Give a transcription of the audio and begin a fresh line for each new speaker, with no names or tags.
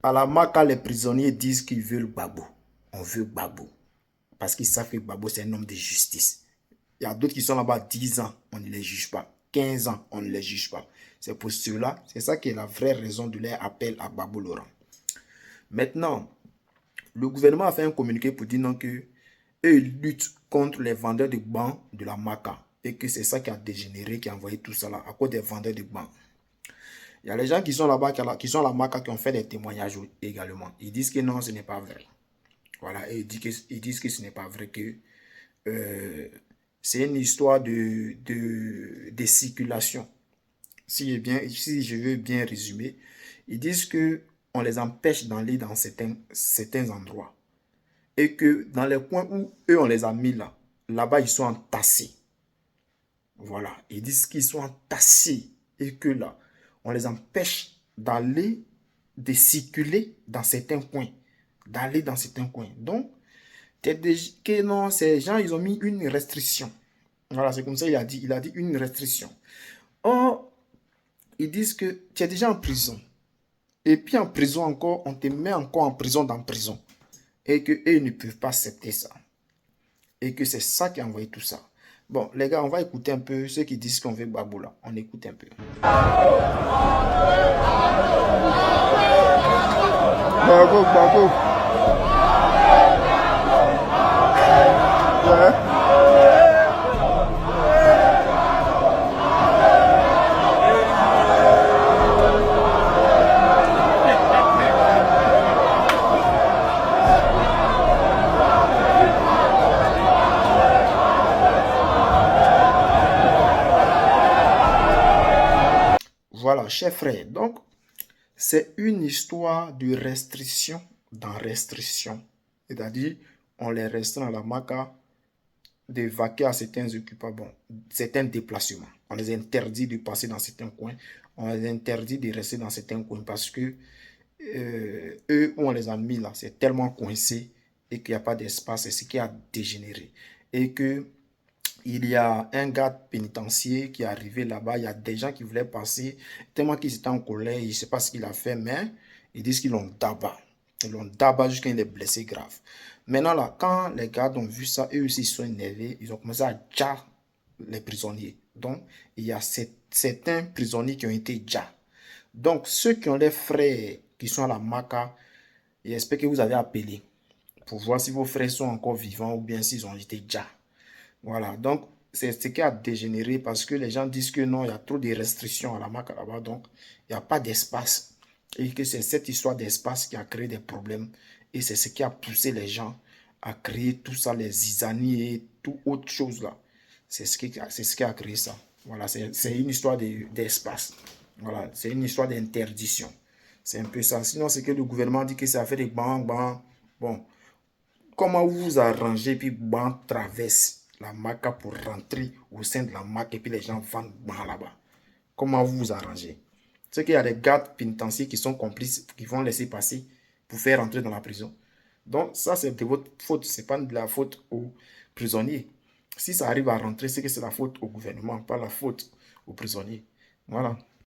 À la Maka, les prisonniers disent qu'ils veulent Gbagbo. On veut Gbagbo. Parce qu'ils savent que Gbagbo, c'est un homme de justice. Il y a d'autres qui sont là-bas 10 ans, on ne les juge pas. 15 ans, on ne les juge pas. C'est pour cela, c'est ça qui est la vraie raison de leur appel à Gbagbo Laurent. Maintenant, le gouvernement a fait un communiqué pour dire non que eux ils luttent contre les vendeurs de bancs de la Maka. Et que c'est ça qui a dégénéré, qui a envoyé tout ça là, à cause des vendeurs de bancs. Il y a les gens qui sont là-bas, qui sont à la Maka, qui ont fait des témoignages également. Ils disent que non, ce n'est pas vrai. Voilà, et ils disent que ce n'est pas vrai, que c'est une histoire de circulation. Si je veux bien résumer, ils disent que on les empêche d'aller dans certains endroits. Et que dans les coins où eux, on les a mis là, là-bas, ils sont entassés. Voilà, ils disent qu'ils sont entassés et que là, on les empêche d'aller, de circuler dans certains coins. D'aller dans certains coins. Donc, que non, ces gens, ils ont mis une restriction. Voilà, c'est comme ça il a dit une restriction. Or, ils disent que tu es déjà en prison. Et puis en prison encore, on te met encore en prison dans prison. Et qu'eux ne peuvent pas accepter ça. Et que c'est ça qui a envoyé tout ça. Bon, les gars, on va écouter un peu ceux qui disent qu'on veut Gbagbo là. On écoute un peu.
Gbagbo, Gbagbo. Ouais.
Voilà, chers frères, donc c'est une histoire de restriction dans restriction. C'est-à-dire, on les restreint à la Maka de vaquer à certains occupants, bon, certains déplacements. On les interdit de passer dans certains coins, on les interdit de rester dans certains coins parce que eux, où on les a mis là, c'est tellement coincé et qu'il n'y a pas d'espace, c'est ce qui a dégénéré. Et que il y a un garde pénitentiaire qui est arrivé là-bas. Il y a des gens qui voulaient passer, tellement qu'ils étaient en colère. Il ne sait pas ce qu'il a fait, mais ils disent qu'ils l'ont d'abat. Ils l'ont d'abat jusqu'à il est blessé grave. Maintenant, là, quand les gardes ont vu ça, eux aussi ils sont énervés. Ils ont commencé à déjà les prisonniers. Donc, il y a certains prisonniers qui ont été déjà. Donc, ceux qui ont les frères qui sont à la Maka, j'espère que vous avez appelé pour voir si vos frères sont encore vivants ou bien s'ils ont été déjà. Voilà, donc c'est ce qui a dégénéré parce que les gens disent que non, il y a trop de restrictions à la Maka là-bas, donc il n'y a pas d'espace. Et que c'est cette histoire d'espace qui a créé des problèmes. Et c'est ce qui a poussé les gens à créer tout ça, les zizanies et tout autre chose là. C'est ce qui a créé ça. Voilà, c'est une histoire d'espace. Voilà, c'est une histoire d'interdiction. C'est un peu ça. Sinon, c'est que le gouvernement dit que ça fait des bancs. Bon, comment vous vous arrangez, puis ban traverse la Maka pour rentrer au sein de la Maka et puis les gens vendent ban là-bas. Comment vous vous arrangez? C'est qu'il y a des gardes pénitentiaires qui sont complices, qui vont laisser passer pour faire rentrer dans la prison. Donc ça, c'est de votre faute, c'est pas de la faute aux prisonniers. Si ça arrive à rentrer, c'est que c'est la faute au gouvernement, pas la faute aux prisonniers. Voilà.